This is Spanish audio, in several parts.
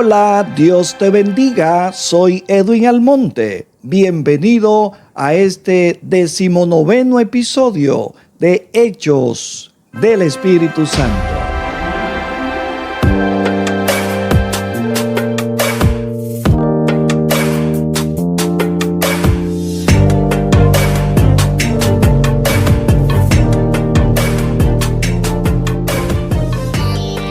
Hola, Dios te bendiga, soy Edwin Almonte. Bienvenido a este 19º episodio de Hechos del Espíritu Santo.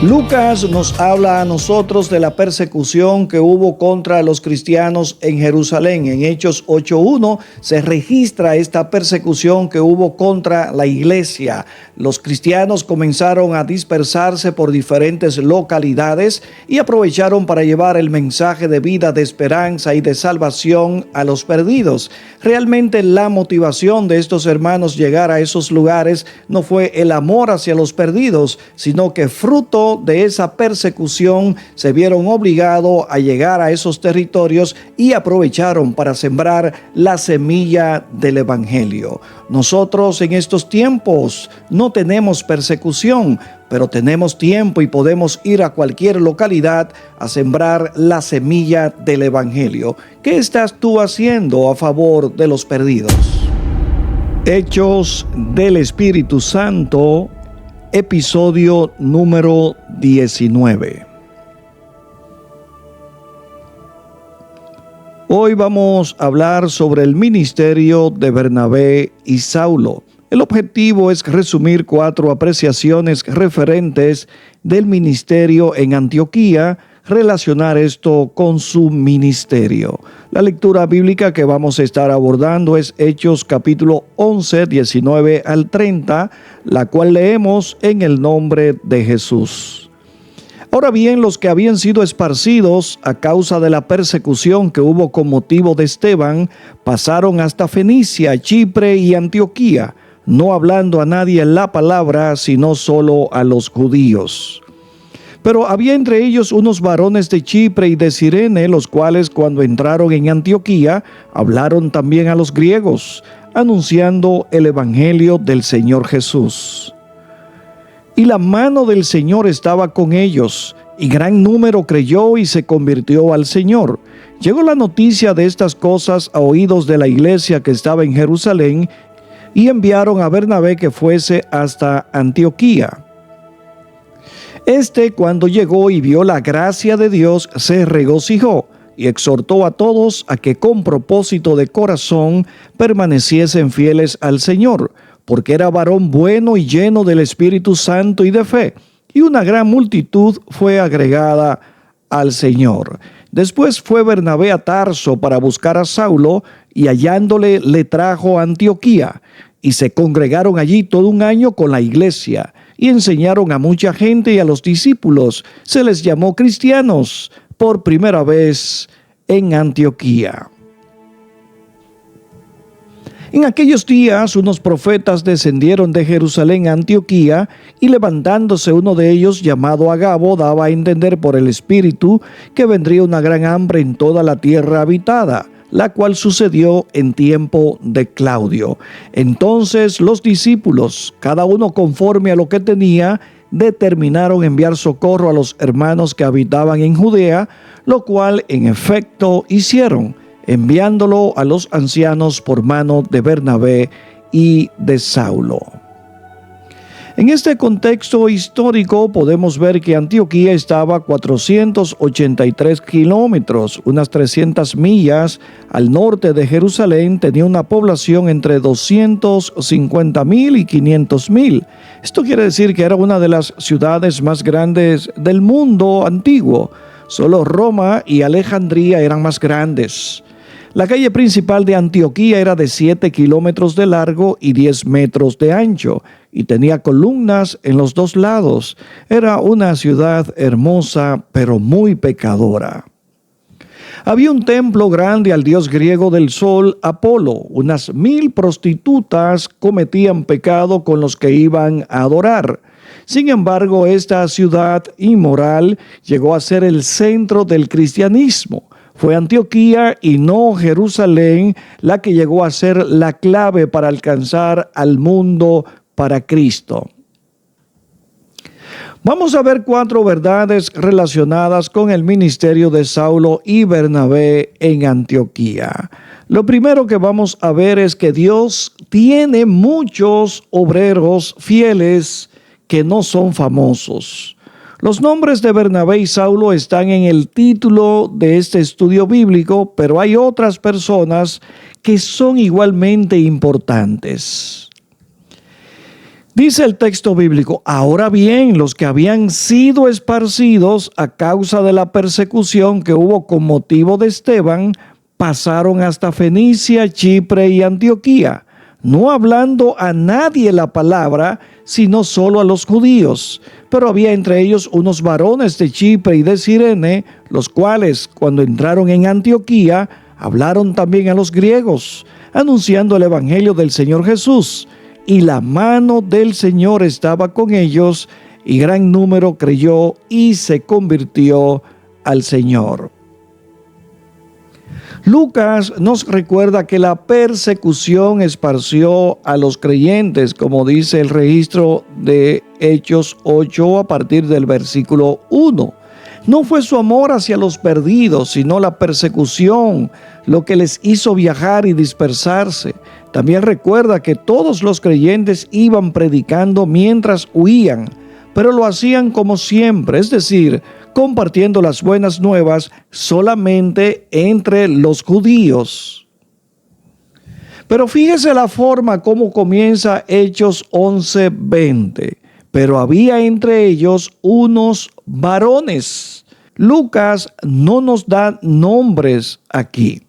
Lucas nos habla a nosotros de la persecución que hubo contra los cristianos en Jerusalén. En Hechos 8:1 se registra esta persecución que hubo contra la iglesia. Los cristianos comenzaron a dispersarse por diferentes localidades y aprovecharon para llevar el mensaje de vida, de esperanza y de salvación a los perdidos. Realmente la motivación de estos hermanos llegar a esos lugares no fue el amor hacia los perdidos, sino que fruto de esa persecución se vieron obligados a llegar a esos territorios y aprovecharon para sembrar la semilla del evangelio. Nosotros en estos tiempos no tenemos persecución, pero tenemos tiempo y podemos ir a cualquier localidad a sembrar la semilla del evangelio. ¿Qué estás tú haciendo a favor de los perdidos? Hechos del Espíritu Santo, episodio número 19. Hoy vamos a hablar sobre el ministerio de Bernabé y Saulo. El objetivo es resumir 4 apreciaciones referentes del ministerio en Antioquía, relacionar esto con su ministerio. La lectura bíblica que vamos a estar abordando es Hechos capítulo 11, 19 al 30, la cual leemos en el nombre de Jesús. Ahora bien, los que habían sido esparcidos a causa de la persecución que hubo con motivo de Esteban, pasaron hasta Fenicia, Chipre y Antioquía, no hablando a nadie la palabra, sino solo a los judíos. Pero había entre ellos unos varones de Chipre y de Cirene, los cuales cuando entraron en Antioquía, hablaron también a los griegos, anunciando el evangelio del Señor Jesús. Y la mano del Señor estaba con ellos, y gran número creyó y se convirtió al Señor. Llegó la noticia de estas cosas a oídos de la iglesia que estaba en Jerusalén, y enviaron a Bernabé que fuese hasta Antioquía. Cuando llegó y vio la gracia de Dios, se regocijó y exhortó a todos a que con propósito de corazón permaneciesen fieles al Señor, porque era varón bueno y lleno del Espíritu Santo y de fe, y una gran multitud fue agregada al Señor. Después fue Bernabé a Tarso para buscar a Saulo, y hallándole le trajo a Antioquía, y se congregaron allí todo un año con la iglesia, y enseñaron a mucha gente y a los discípulos. Se les llamó cristianos por primera vez en Antioquía. En aquellos días unos profetas descendieron de Jerusalén a Antioquía, y levantándose uno de ellos, llamado Agabo, daba a entender por el Espíritu que vendría una gran hambre en toda la tierra habitada, la cual sucedió en tiempo de Claudio. Entonces los discípulos, cada uno conforme a lo que tenía, determinaron enviar socorro a los hermanos que habitaban en Judea, lo cual en efecto hicieron, enviándolo a los ancianos por mano de Bernabé y de Saulo. En este contexto histórico podemos ver que Antioquía estaba a 483 kilómetros, unas 300 millas al norte de Jerusalén. Tenía una población entre 250,000 y 500,000. Esto quiere decir que era una de las ciudades más grandes del mundo antiguo. Solo Roma y Alejandría eran más grandes. La calle principal de Antioquía era de 7 kilómetros de largo y 10 metros de ancho, y tenía columnas en los 2 lados. Era una ciudad hermosa, pero muy pecadora. Había un templo grande al dios griego del sol, Apolo. Unas 1,000 prostitutas cometían pecado con los que iban a adorar. Sin embargo, esta ciudad inmoral llegó a ser el centro del cristianismo. Fue Antioquía y no Jerusalén la que llegó a ser la clave para alcanzar al mundo para Cristo. Vamos a ver 4 verdades relacionadas con el ministerio de Saulo y Bernabé en Antioquía. Lo primero que vamos a ver es que Dios tiene muchos obreros fieles que no son famosos. Los nombres de Bernabé y Saulo están en el título de este estudio bíblico, pero hay otras personas que son igualmente importantes. Dice el texto bíblico: ahora bien, los que habían sido esparcidos a causa de la persecución que hubo con motivo de Esteban, pasaron hasta Fenicia, Chipre y Antioquía, no hablando a nadie la palabra, sino solo a los judíos. Pero había entre ellos unos varones de Chipre y de Cirene, los cuales, cuando entraron en Antioquía, hablaron también a los griegos, anunciando el evangelio del Señor Jesús. Y la mano del Señor estaba con ellos, y gran número creyó y se convirtió al Señor. Lucas nos recuerda que la persecución esparció a los creyentes, como dice el registro de Hechos 8 a partir del versículo 1. No fue su amor hacia los perdidos, sino la persecución lo que les hizo viajar y dispersarse. También recuerda que todos los creyentes iban predicando mientras huían, pero lo hacían como siempre, es decir, compartiendo las buenas nuevas solamente entre los judíos. Pero fíjese la forma como comienza Hechos 11:20. Pero había entre ellos unos varones. Lucas no nos da nombres aquí.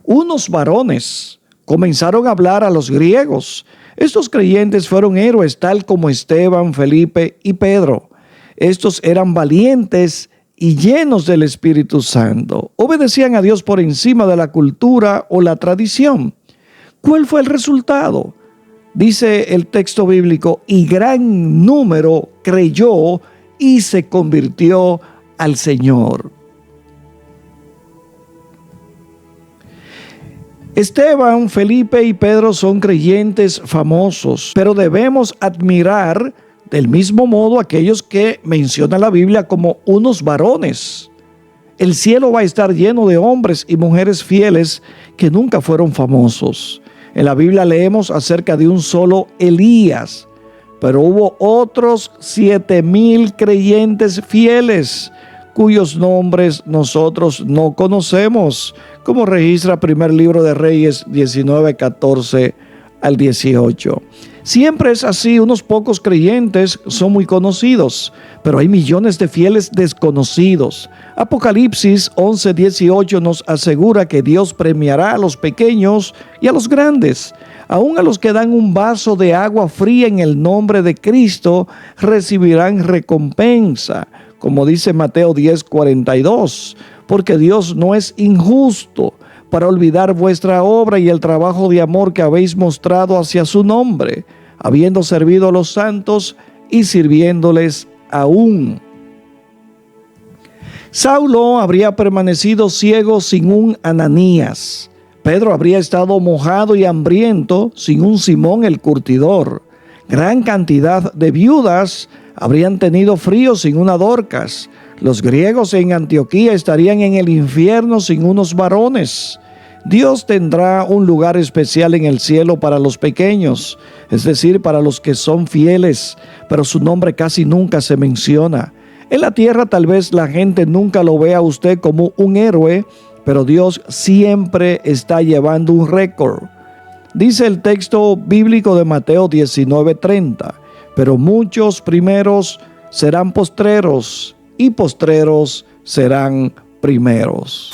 Unos varones comenzaron a hablar a los griegos. Estos creyentes fueron héroes tal como Esteban, Felipe y Pedro. Estos eran valientes y llenos del Espíritu Santo. Obedecían a Dios por encima de la cultura o la tradición. ¿Cuál fue el resultado? Dice el texto bíblico: y gran número creyó y se convirtió al Señor. Esteban, Felipe y Pedro son creyentes famosos, pero debemos admirar del mismo modo aquellos que menciona la Biblia como unos varones. El cielo va a estar lleno de hombres y mujeres fieles que nunca fueron famosos. En la Biblia leemos acerca de un solo Elías, pero hubo otros 7,000 creyentes fieles cuyos nombres nosotros no conocemos, como registra primer libro de Reyes 19:14 al 18. Siempre es así, unos pocos creyentes son muy conocidos, pero hay millones de fieles desconocidos. Apocalipsis 11:18 nos asegura que Dios premiará a los pequeños y a los grandes. Aún a los que dan un vaso de agua fría en el nombre de Cristo recibirán recompensa, como dice Mateo 10:42, porque Dios no es injusto para olvidar vuestra obra y el trabajo de amor que habéis mostrado hacia su nombre, habiendo servido a los santos y sirviéndoles aún. Saulo habría permanecido ciego sin un Ananías. Pedro habría estado mojado y hambriento sin un Simón el curtidor. Gran cantidad de viudas habrían tenido frío sin una Dorcas. Los griegos en Antioquía estarían en el infierno sin unos varones. Dios tendrá un lugar especial en el cielo para los pequeños, es decir, para los que son fieles, pero su nombre casi nunca se menciona. En la tierra tal vez la gente nunca lo vea a usted como un héroe, pero Dios siempre está llevando un récord. Dice el texto bíblico de Mateo 19:30, pero muchos primeros serán postreros y postreros serán primeros.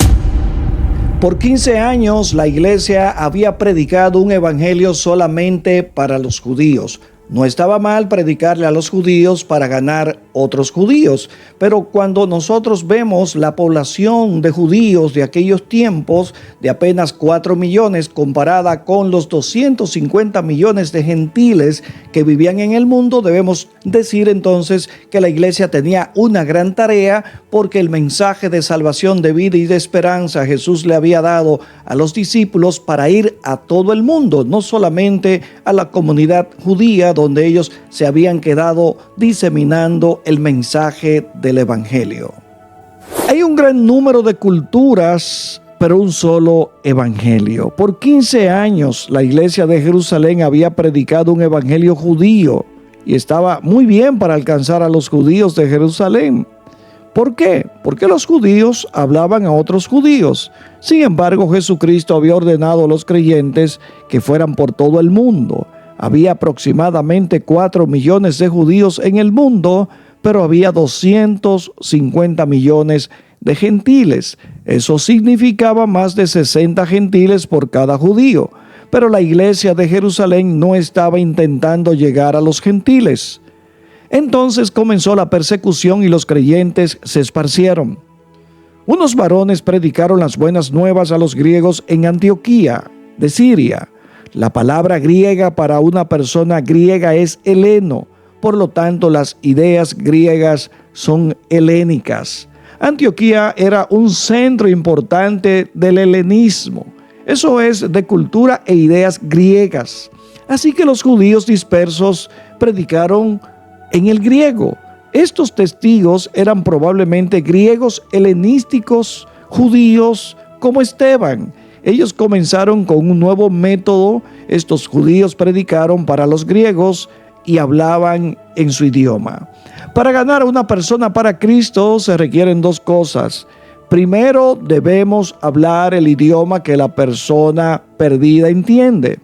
Por 15 años la iglesia había predicado un evangelio solamente para los judíos. No estaba mal predicarle a los judíos para ganar otros judíos, pero cuando nosotros vemos la población de judíos de aquellos tiempos de apenas 4 millones comparada con los 250 millones de gentiles que vivían en el mundo, debemos decir entonces que la iglesia tenía una gran tarea, porque el mensaje de salvación, de vida y de esperanza Jesús le había dado a los discípulos para ir a todo el mundo, no solamente a la comunidad judía donde ellos se habían quedado diseminando el mensaje del Evangelio. Hay un gran número de culturas, pero un solo evangelio. Por 15 años la iglesia de Jerusalén había predicado un evangelio judío y estaba muy bien para alcanzar a los judíos de Jerusalén. ¿Por qué? Porque los judíos hablaban a otros judíos. Sin embargo, Jesucristo había ordenado a los creyentes que fueran por todo el mundo. Había aproximadamente 4 millones de judíos en el mundo, pero había 250 millones de gentiles. Eso significaba más de 60 gentiles por cada judío. Pero la iglesia de Jerusalén no estaba intentando llegar a los gentiles. Entonces comenzó la persecución y los creyentes se esparcieron. Unos varones predicaron las buenas nuevas a los griegos en Antioquía, de Siria. La palabra griega para una persona griega es heleno. Por lo tanto, las ideas griegas son helénicas. Antioquía era un centro importante del helenismo. Eso es, de cultura e ideas griegas. Así que los judíos dispersos predicaron en el griego. Estos testigos eran probablemente griegos helenísticos, judíos como Esteban. Ellos comenzaron con un nuevo método. Estos judíos predicaron para los griegos y hablaban en su idioma. Para ganar a una persona para Cristo se requieren dos cosas. Primero, debemos hablar el idioma que la persona perdida entiende.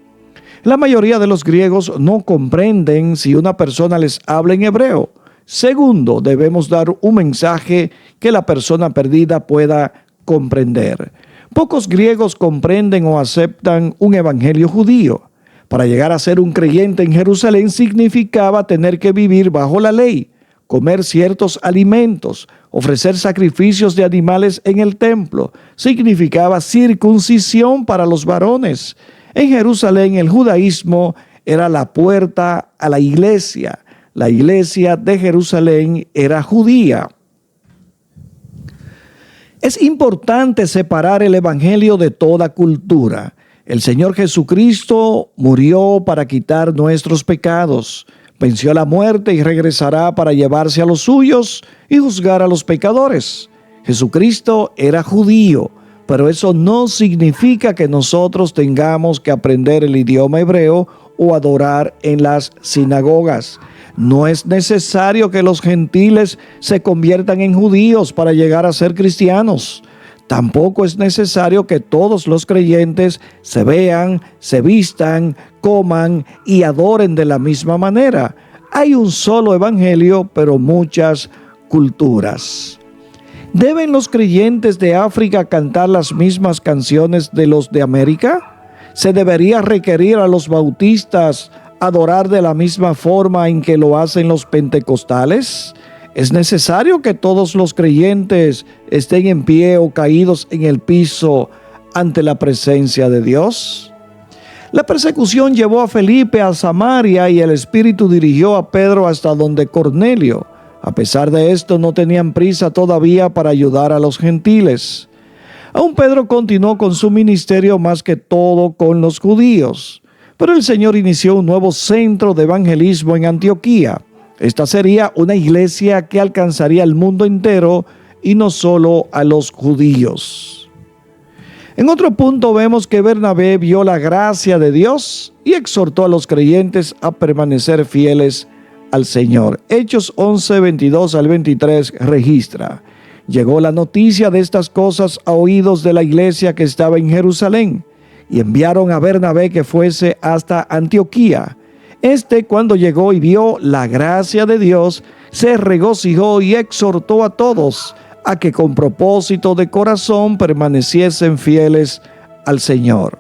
La mayoría de los griegos no comprenden si una persona les habla en hebreo. Segundo, debemos dar un mensaje que la persona perdida pueda comprender. Pocos griegos comprenden o aceptan un evangelio judío. Para llegar a ser un creyente en Jerusalén significaba tener que vivir bajo la ley, comer ciertos alimentos, ofrecer sacrificios de animales en el templo. Significaba circuncisión para los varones. En Jerusalén el judaísmo era la puerta a la iglesia. La iglesia de Jerusalén era judía. Es importante separar el evangelio de toda cultura. El Señor Jesucristo murió para quitar nuestros pecados, venció la muerte y regresará para llevarse a los suyos y juzgar a los pecadores. Jesucristo era judío, pero eso no significa que nosotros tengamos que aprender el idioma hebreo o adorar en las sinagogas. No es necesario que los gentiles se conviertan en judíos para llegar a ser cristianos. Tampoco es necesario que todos los creyentes se vean, se vistan, coman y adoren de la misma manera. Hay un solo evangelio, pero muchas culturas. ¿Deben los creyentes de África cantar las mismas canciones de los de América? ¿Se debería requerir a los bautistas adorar de la misma forma en que lo hacen los pentecostales? ¿Es necesario que todos los creyentes estén en pie o caídos en el piso ante la presencia de Dios? La persecución llevó a Felipe a Samaria y el Espíritu dirigió a Pedro hasta donde Cornelio. A pesar de esto, no tenían prisa todavía para ayudar a los gentiles. Aún Pedro continuó con su ministerio más que todo con los judíos. Pero el Señor inició un nuevo centro de evangelismo en Antioquía. Esta sería una iglesia que alcanzaría el mundo entero y no solo a los judíos. En otro punto vemos que Bernabé vio la gracia de Dios y exhortó a los creyentes a permanecer fieles al Señor. Hechos 11, 22 al 23 registra: llegó la noticia de estas cosas a oídos de la iglesia que estaba en Jerusalén, y enviaron a Bernabé que fuese hasta Antioquía. Cuando llegó y vio la gracia de Dios, se regocijó y exhortó a todos a que con propósito de corazón permaneciesen fieles al Señor.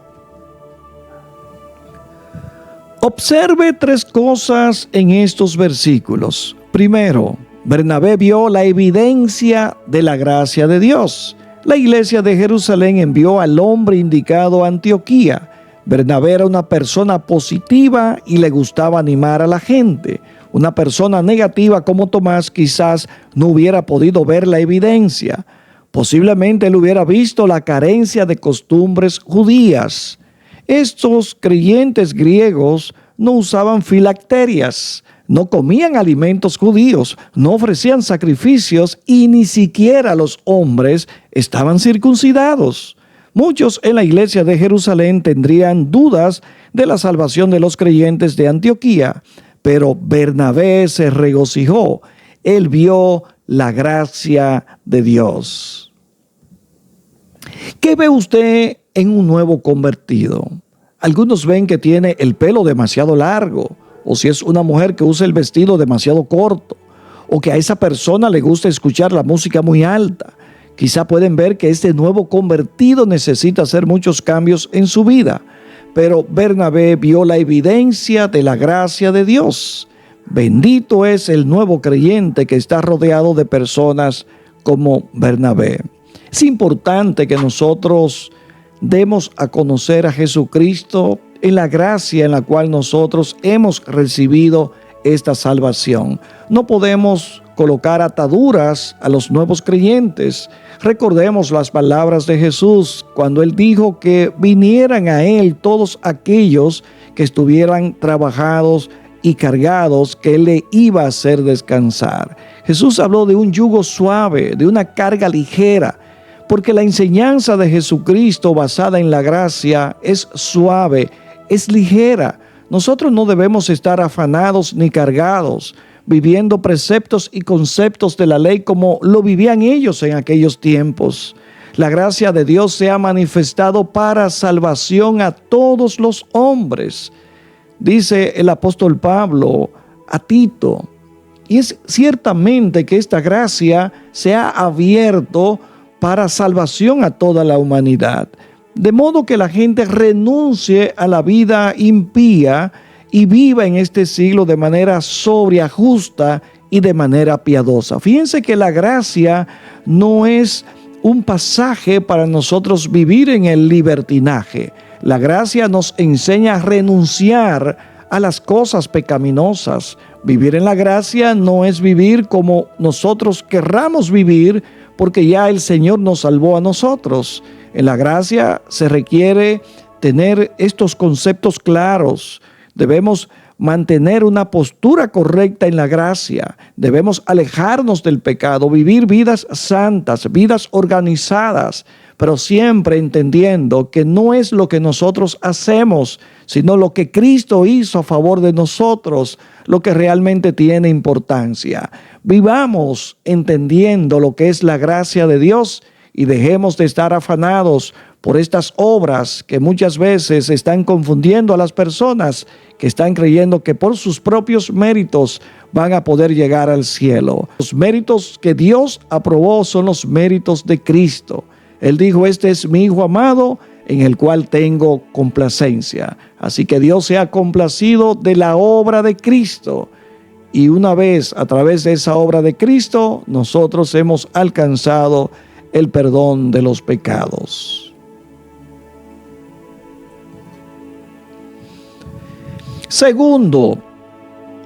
Observe tres cosas en estos versículos. Primero, Bernabé vio la evidencia de la gracia de Dios. La iglesia de Jerusalén envió al hombre indicado a Antioquía. Bernabé era una persona positiva y le gustaba animar a la gente. Una persona negativa como Tomás quizás no hubiera podido ver la evidencia. Posiblemente él hubiera visto la carencia de costumbres judías. Estos creyentes griegos no usaban filacterias, no comían alimentos judíos, no ofrecían sacrificios y ni siquiera los hombres estaban circuncidados. Muchos en la iglesia de Jerusalén tendrían dudas de la salvación de los creyentes de Antioquía, pero Bernabé se regocijó. Él vio la gracia de Dios. ¿Qué ve usted en un nuevo convertido? Algunos ven que tiene el pelo demasiado largo, o si es una mujer que usa el vestido demasiado corto, o que a esa persona le gusta escuchar la música muy alta. Quizá pueden ver que este nuevo convertido necesita hacer muchos cambios en su vida, pero Bernabé vio la evidencia de la gracia de Dios. Bendito es el nuevo creyente que está rodeado de personas como Bernabé. Es importante que nosotros demos a conocer a Jesucristo en la gracia en la cual nosotros hemos recibido esta salvación. No podemos colocar ataduras a los nuevos creyentes. Recordemos las palabras de Jesús cuando Él dijo que vinieran a Él todos aquellos que estuvieran trabajados y cargados, que Él le iba a hacer descansar. Jesús habló de un yugo suave, de una carga ligera, porque la enseñanza de Jesucristo basada en la gracia es suave, es ligera. Nosotros no debemos estar afanados ni cargados, viviendo preceptos y conceptos de la ley como lo vivían ellos en aquellos tiempos. La gracia de Dios se ha manifestado para salvación a todos los hombres, dice el apóstol Pablo a Tito. Y es ciertamente que esta gracia se ha abierto para salvación a toda la humanidad, de modo que la gente renuncie a la vida impía y viva en este siglo de manera sobria, justa y de manera piadosa. Fíjense que la gracia no es un pasaje para nosotros vivir en el libertinaje. La gracia nos enseña a renunciar a las cosas pecaminosas. Vivir en la gracia no es vivir como nosotros querramos vivir, porque ya el Señor nos salvó a nosotros. En la gracia se requiere tener estos conceptos claros. Debemos mantener una postura correcta en la gracia. Debemos alejarnos del pecado, vivir vidas santas, vidas organizadas, pero siempre entendiendo que no es lo que nosotros hacemos, sino lo que Cristo hizo a favor de nosotros, lo que realmente tiene importancia. Vivamos entendiendo lo que es la gracia de Dios y dejemos de estar afanados por estas obras que muchas veces están confundiendo a las personas que están creyendo que por sus propios méritos van a poder llegar al cielo. Los méritos que Dios aprobó son los méritos de Cristo. Él dijo: este es mi Hijo amado, en el cual tengo complacencia. Así que Dios se ha complacido de la obra de Cristo. Y una vez a través de esa obra de Cristo, nosotros hemos alcanzado el perdón de los pecados. Segundo,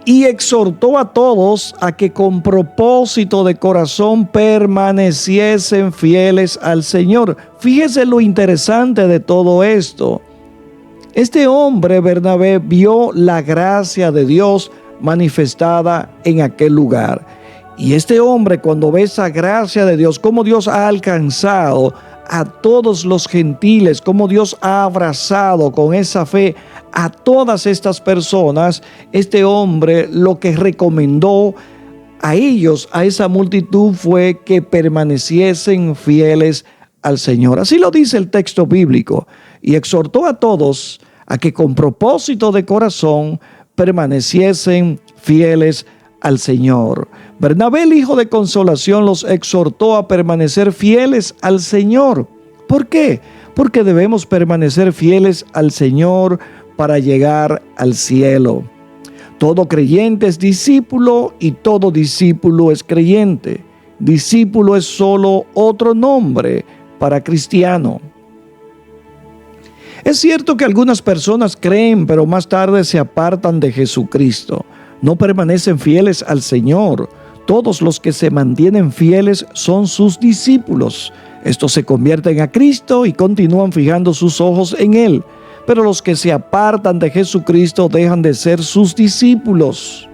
y exhortó a todos a que con propósito de corazón permaneciesen fieles al Señor. Fíjese lo interesante de todo esto. Este hombre, Bernabé, vio la gracia de Dios manifestada en aquel lugar. Y este hombre, cuando ve esa gracia de Dios, cómo Dios ha alcanzado a todos los gentiles, cómo Dios ha abrazado con esa fe a todas estas personas, este hombre lo que recomendó a ellos, a esa multitud, fue que permaneciesen fieles al Señor. Así lo dice el texto bíblico. Y exhortó a todos a que con propósito de corazón permaneciesen fieles al Señor. Bernabé, el hijo de consolación, los exhortó a permanecer fieles al Señor. ¿Por qué? Porque debemos permanecer fieles al Señor para llegar al cielo. Todo creyente es discípulo y todo discípulo es creyente. Discípulo es solo otro nombre para cristiano. Es cierto que algunas personas creen, pero más tarde se apartan de Jesucristo. No permanecen fieles al Señor. Todos los que se mantienen fieles son sus discípulos. Estos se convierten a Cristo y continúan fijando sus ojos en Él. pero los que se apartan de Jesucristo dejan de ser sus discípulos.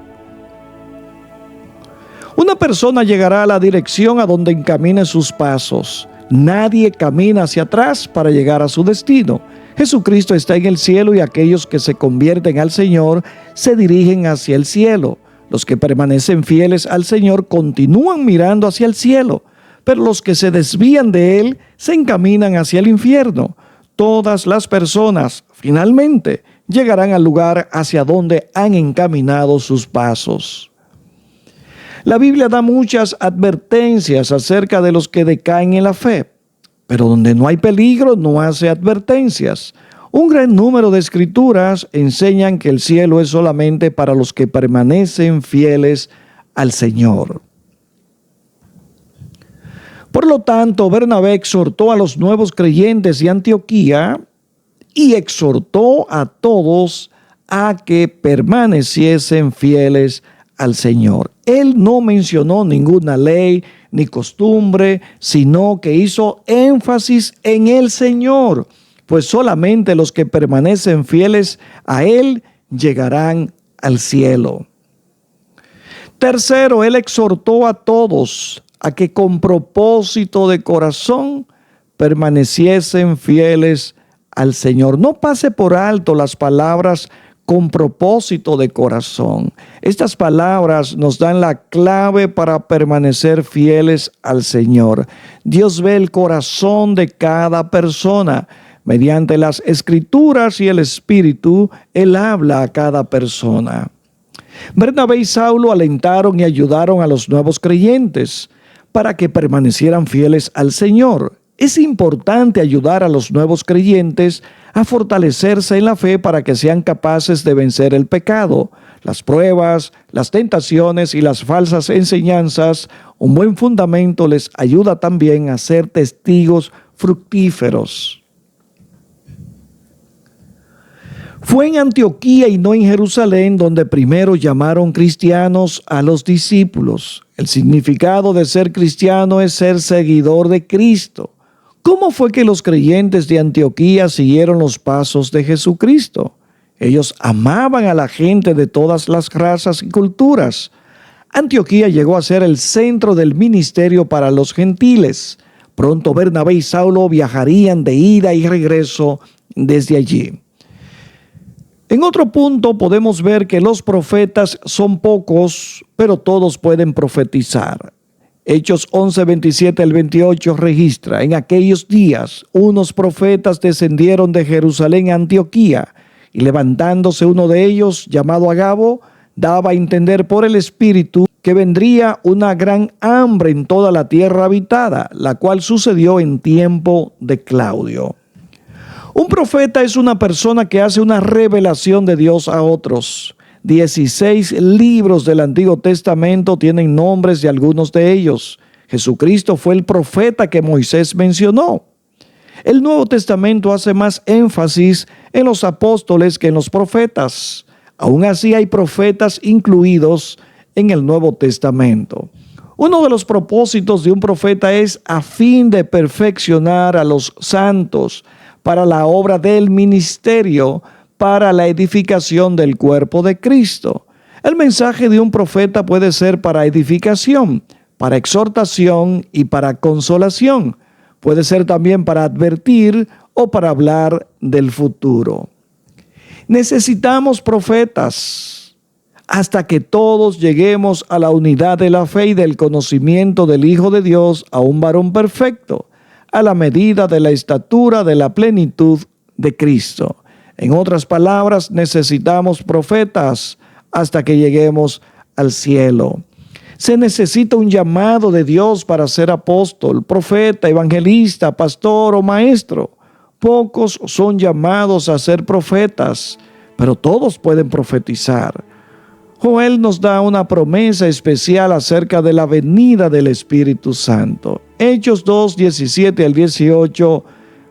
Una persona llegará a la dirección a donde encamine sus pasos. Nadie camina hacia atrás para llegar a su destino. Jesucristo está en el cielo y aquellos que se convierten al Señor se dirigen hacia el cielo. Los que permanecen fieles al Señor continúan mirando hacia el cielo, pero los que se desvían de Él se encaminan hacia el infierno. Todas las personas, finalmente, llegarán al lugar hacia donde han encaminado sus pasos. La Biblia da muchas advertencias acerca de los que decaen en la fe, pero donde no hay peligro no hace advertencias. Un gran número de escrituras enseñan que el cielo es solamente para los que permanecen fieles al Señor. Por lo tanto, Bernabé exhortó a los nuevos creyentes de Antioquía y exhortó a todos a que permaneciesen fieles al Señor. Él no mencionó ninguna ley ni costumbre, sino que hizo énfasis en el Señor, pues solamente los que permanecen fieles a Él llegarán al cielo. Tercero, Él exhortó a todos a que con propósito de corazón permaneciesen fieles al Señor. No pase por alto las palabras con propósito de corazón. Estas palabras nos dan la clave para permanecer fieles al Señor. Dios ve el corazón de cada persona. Mediante las Escrituras y el Espíritu, Él habla a cada persona. Bernabé y Saulo alentaron y ayudaron a los nuevos creyentes para que permanecieran fieles al Señor. Es importante ayudar a los nuevos creyentes a fortalecerse en la fe para que sean capaces de vencer el pecado, las pruebas, las tentaciones y las falsas enseñanzas. Un buen fundamento les ayuda también a ser testigos fructíferos. Fue en Antioquía y no en Jerusalén donde primero llamaron cristianos a los discípulos. El significado de ser cristiano es ser seguidor de Cristo. ¿Cómo fue que los creyentes de Antioquía siguieron los pasos de Jesucristo? Ellos amaban a la gente de todas las razas y culturas. Antioquía llegó a ser el centro del ministerio para los gentiles. Pronto Bernabé y Saulo viajarían de ida y regreso desde allí. En otro punto podemos ver que los profetas son pocos, pero todos pueden profetizar. Hechos 11, 27 al 28 registra: en aquellos días unos profetas descendieron de Jerusalén a Antioquía, y levantándose uno de ellos, llamado Agabo, daba a entender por el Espíritu que vendría una gran hambre en toda la tierra habitada, la cual sucedió en tiempo de Claudio. Un profeta es una persona que hace una revelación de Dios a otros. 16 libros del Antiguo Testamento tienen nombres de algunos de ellos. Jesucristo fue el profeta que Moisés mencionó. El Nuevo Testamento hace más énfasis en los apóstoles que en los profetas. Aún así hay profetas incluidos en el Nuevo Testamento. Uno de los propósitos de un profeta es a fin de perfeccionar a los santos para la obra del ministerio, para la edificación del cuerpo de Cristo. El mensaje de un profeta puede ser para edificación, para exhortación y para consolación. Puede ser también para advertir o para hablar del futuro. Necesitamos profetas hasta que todos lleguemos a la unidad de la fe y del conocimiento del Hijo de Dios, a un varón perfecto, a la medida de la estatura de la plenitud de Cristo. En otras palabras, necesitamos profetas hasta que lleguemos al cielo. Se necesita un llamado de Dios para ser apóstol, profeta, evangelista, pastor o maestro. Pocos son llamados a ser profetas, pero todos pueden profetizar. Joel nos da una promesa especial acerca de la venida del Espíritu Santo. Hechos 2, 17 al 18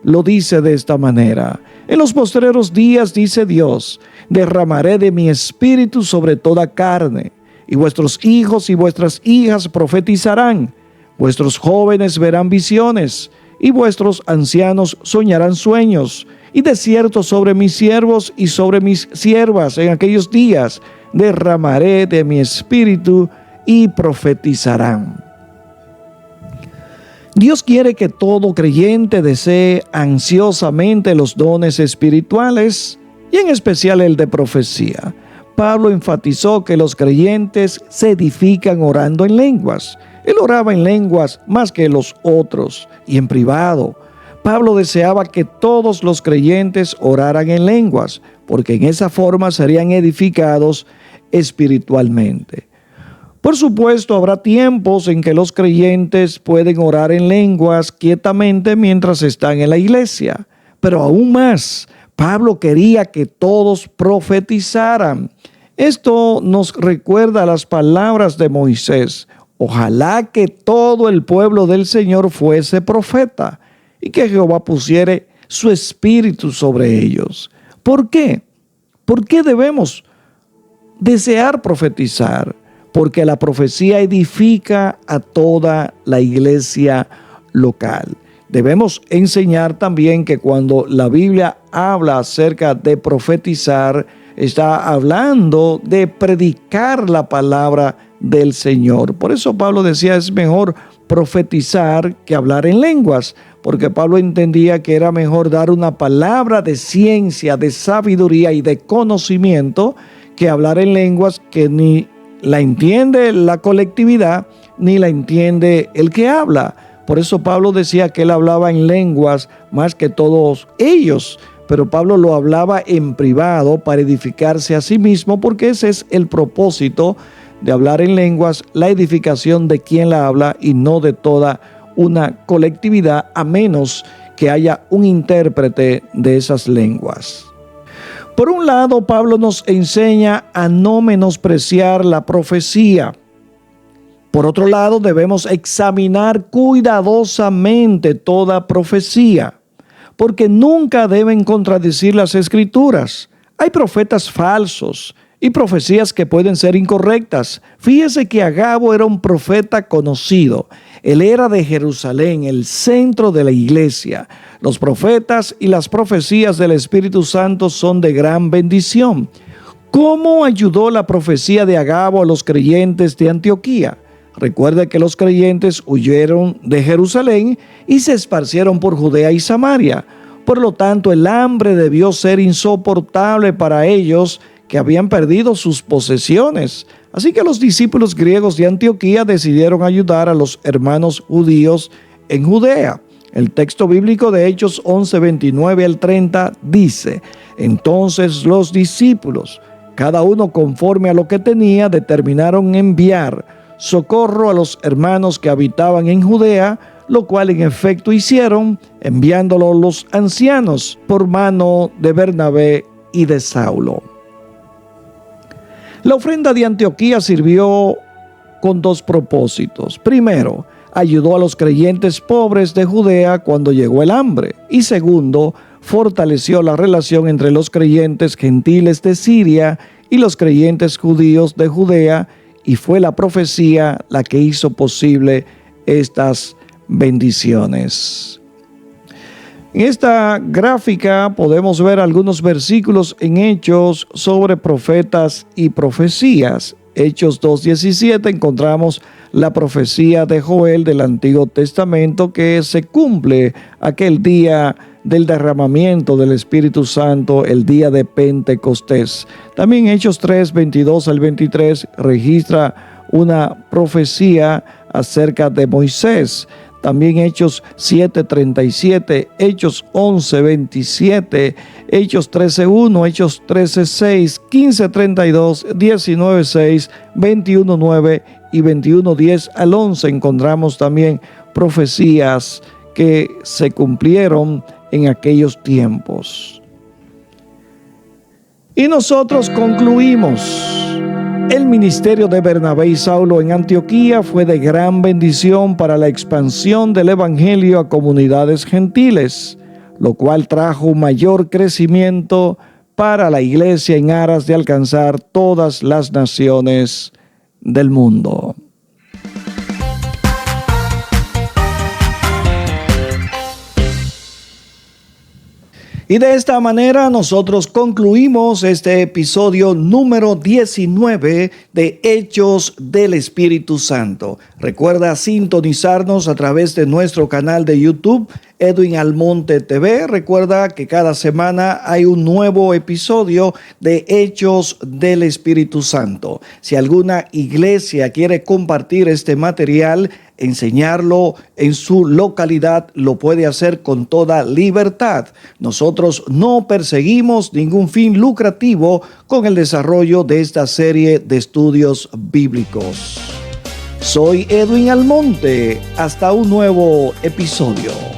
lo dice de esta manera: en los postreros días, dice Dios, derramaré de mi espíritu sobre toda carne, y vuestros hijos y vuestras hijas profetizarán, vuestros jóvenes verán visiones, y vuestros ancianos soñarán sueños, y de cierto sobre mis siervos y sobre mis siervas en aquellos días derramaré de mi espíritu y profetizarán. Dios quiere que todo creyente desee ansiosamente los dones espirituales y en especial el de profecía. Pablo enfatizó que los creyentes se edifican orando en lenguas. Él oraba en lenguas más que los otros y en privado. Pablo deseaba que todos los creyentes oraran en lenguas, porque en esa forma serían edificados espiritualmente. Por supuesto, habrá tiempos en que los creyentes pueden orar en lenguas quietamente mientras están en la iglesia, pero aún más, Pablo quería que todos profetizaran. Esto nos recuerda las palabras de Moisés: ojalá que todo el pueblo del Señor fuese profeta y que Jehová pusiere su espíritu sobre ellos. ¿Por qué? ¿Por qué debemos desear profetizar? Porque la profecía edifica a toda la iglesia local. Debemos enseñar también que cuando la Biblia habla acerca de profetizar, está hablando de predicar la palabra del Señor. Por eso Pablo decía, es mejor profetizar que hablar en lenguas, porque Pablo entendía que era mejor dar una palabra de ciencia, de sabiduría y de conocimiento que hablar en lenguas que ni la entiende la colectividad ni la entiende el que habla. Por eso Pablo decía que él hablaba en lenguas más que todos ellos, pero Pablo lo hablaba en privado para edificarse a sí mismo, porque ese es el propósito de hablar en lenguas, la edificación de quien la habla y no de toda una colectividad, a menos que haya un intérprete de esas lenguas. Por un lado, Pablo nos enseña a no menospreciar la profecía. Por otro lado, debemos examinar cuidadosamente toda profecía, porque nunca deben contradecir las Escrituras. Hay profetas falsos y profecías que pueden ser incorrectas. Fíjese que Agabo era un profeta conocido. Él era de Jerusalén, el centro de la iglesia. Los profetas y las profecías del Espíritu Santo son de gran bendición. ¿Cómo ayudó la profecía de Agabo a los creyentes de Antioquía? Recuerde que los creyentes huyeron de Jerusalén y se esparcieron por Judea y Samaria. Por lo tanto, el hambre debió ser insoportable para ellos que habían perdido sus posesiones. Así que los discípulos griegos de Antioquía decidieron ayudar a los hermanos judíos en Judea. El texto bíblico de Hechos 11, 29 al 30 dice: entonces los discípulos, cada uno conforme a lo que tenía, determinaron enviar socorro a los hermanos que habitaban en Judea, lo cual en efecto hicieron, enviándolo los ancianos por mano de Bernabé y de Saulo. La ofrenda de Antioquía sirvió con dos propósitos. Primero, ayudó a los creyentes pobres de Judea cuando llegó el hambre. Y segundo, fortaleció la relación entre los creyentes gentiles de Siria y los creyentes judíos de Judea, y fue la profecía la que hizo posible estas bendiciones. En esta gráfica podemos ver algunos versículos en Hechos sobre profetas y profecías. Hechos 2:17 encontramos la profecía de Joel del Antiguo Testamento que se cumple aquel día del derramamiento del Espíritu Santo, el día de Pentecostés. También Hechos 3:22 al 23 registra una profecía acerca de Moisés. También Hechos 7:37, Hechos 11:27, Hechos 13:1, Hechos 13:6, 15:32, 19:6, 21:9 y 21:10 al 11 encontramos también profecías que se cumplieron en aquellos tiempos. Y nosotros concluimos. El ministerio de Bernabé y Saulo en Antioquía fue de gran bendición para la expansión del evangelio a comunidades gentiles, lo cual trajo un mayor crecimiento para la iglesia en aras de alcanzar todas las naciones del mundo. Y de esta manera nosotros concluimos este episodio número 19 de Hechos del Espíritu Santo. Recuerda sintonizarnos a través de nuestro canal de YouTube, Edwin Almonte TV. Recuerda que cada semana hay un nuevo episodio de Hechos del Espíritu Santo. Si alguna iglesia quiere compartir este material, enseñarlo en su localidad, lo puede hacer con toda libertad. Nosotros no perseguimos ningún fin lucrativo con el desarrollo de esta serie de estudios bíblicos. Soy Edwin Almonte. Hasta un nuevo episodio.